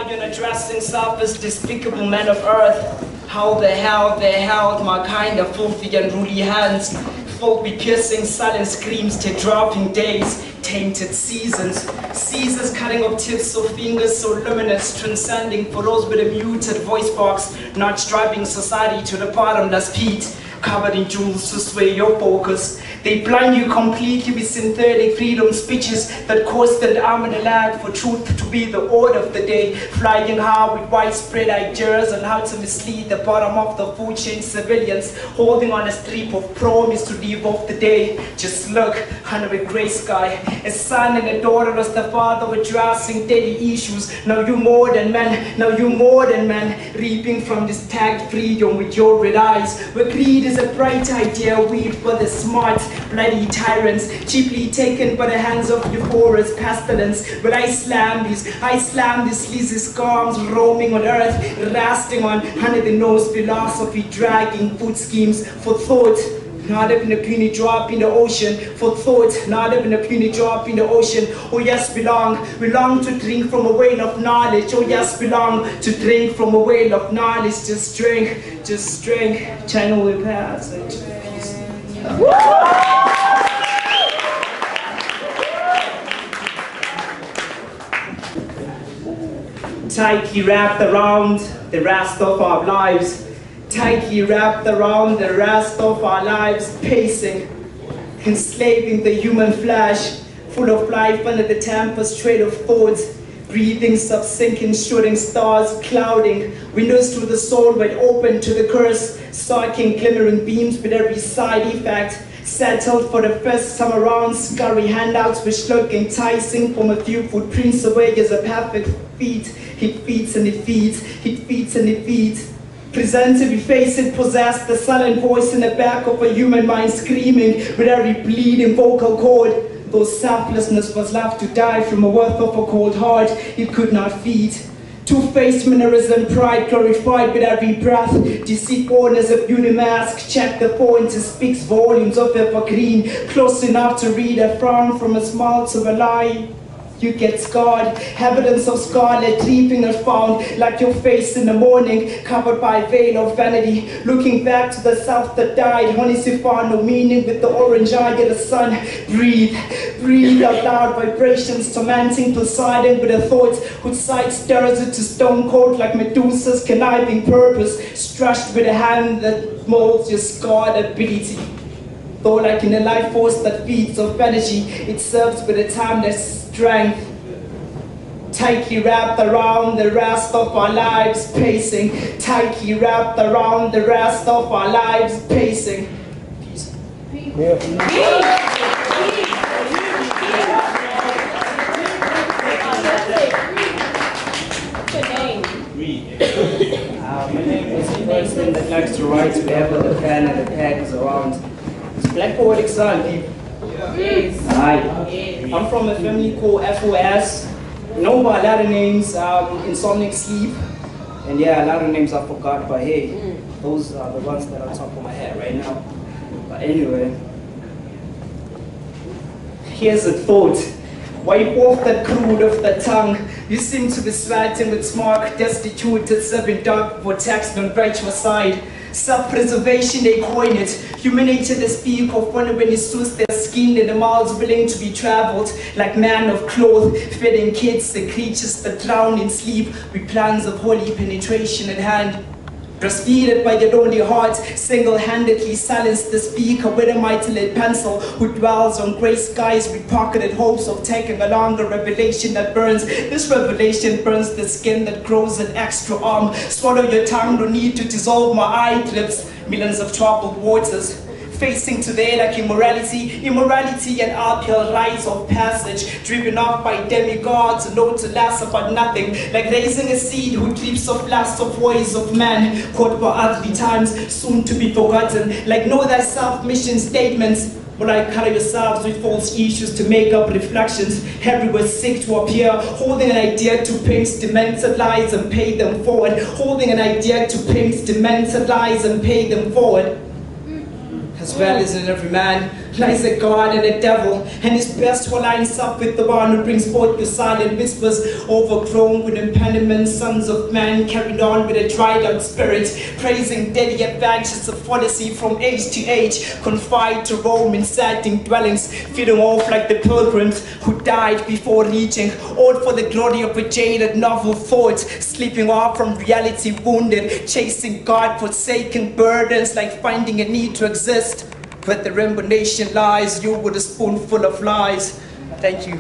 lion addressing self-as despicable men of earth. How the hell they held my kind of filthy and unruly hands, filled with piercing silent screams to dropping days, tainted seasons, Caesars cutting off tips of fingers so luminous, transcending for those with a muted voice box, not driving society to the bottomless pit, covered in jewels to sway your focus. They blind you completely with synthetic freedom speeches that constant arm and a lag for truth to be the order of the day, flying high with widespread ideas on how to mislead the bottom of the food chain civilians, holding on a strip of promise to leave off the day. Just look under a grey sky, a son and a daughter as the father addressing daily issues. Now you more than men, now you more than men, reaping from this tagged freedom with your red eyes, where greed is a bright idea, weed for the smart, bloody tyrants, cheaply taken by the hands of euphorious pestilence. But I slam these sleazy scums roaming on earth, resting on under the nose philosophy, dragging food schemes for thought. Not even a puny drop in the ocean, for thought, not even a puny drop in the ocean. Oh yes, we long to drink from a well of knowledge. Oh yes, we long to drink from a well of knowledge. Just drink, channel the passage. Tightly wrapped around the rest of our lives, tightly wrapped around the rest of our lives, pacing, enslaving the human flesh, full of life under the tempest of thoughts, breathing, sub-sinking, shooting stars, clouding, windows to the soul wide open to the curse, striking glimmering beams with every side effect, settled for the first time around, scurry handouts which look enticing from a few footprints away as a perfect feet. It feeds and it feeds, it feeds and it feeds. Presented, effaced, possessed, the silent voice in the back of a human mind screaming with every bleeding vocal cord. Though selflessness was left to die from a worth of a cold heart it could not feed. Two-faced mannerism, pride glorified with every breath. Deceitfulness of beauty mask, check the point, it speaks volumes of evergreen. Close enough to read a frown from a smile to a lie. You get scarred, evidence of scarlet leaping and found, like your face in the morning, covered by a veil of vanity, looking back to the self that died, honestly found no meaning with the orange eye of the sun. Breathe out loud vibrations, tormenting Poseidon with a thought whose sight stirs it to stone cold like Medusa's conniving purpose, stretched with a hand that molds your scarred ability. Though like in a life force that feeds off energy, it serves with a timeless strength. Tightly wrapped around the rest of our lives, pacing. Tightly wrapped around the rest of our lives, pacing. Peace. My name is a person that likes to write wherever the pen and the peg is around. It's Black Poetic Son, people. Yes. Hi. I'm from a family called FOS. Known by a lot of names, Insomniac Sleep. And yeah, a lot of names I forgot, but hey, those are the ones that are on top of my head right now. But anyway, here's a thought. Wipe off that crude of the tongue. You seem to be sweating with smoke, destitute, serving dark vortex on virtual side. Self-preservation, they coin it. Humiliated they speak of when it suits their skin and the miles willing to be traveled, like man of cloth, feeding kids and creatures that drown in sleep with plans of holy penetration at hand. Breastfeeded by your lonely heart, single-handedly silence the speaker with a mighty lead pencil who dwells on grey skies with pocketed hopes of taking along a revelation that burns. This revelation burns the skin that grows an extra arm. Swallow your tongue, no need to dissolve my eye drips. Millions of troubled waters. Facing today like immorality and uphill rites of passage, driven off by demigods, known to last about nothing, like raising a seed who dreams of last of ways of man, caught by earthly times, soon to be forgotten, like know thyself mission statements, but like color yourselves with false issues to make up reflections, everywhere seek to appear, holding an idea to paint demented lies and pay them forward, holding an idea to paint demented lies and pay them forward. As well as in every man, lies a God and a devil, and his best will lines up with the one who brings forth your silent whispers, overgrown with impediments. Sons of man carried on with a dried out spirit, praising daily advances of policy from age to age, confined to Rome in sagging dwellings, feeding off like the pilgrims who died before reaching, all for the glory of a jaded novel thought, sleeping off from reality wounded, chasing God forsaken burdens like finding a need to exist. But the rainbow nation lies you with a spoonful of lies. Thank you.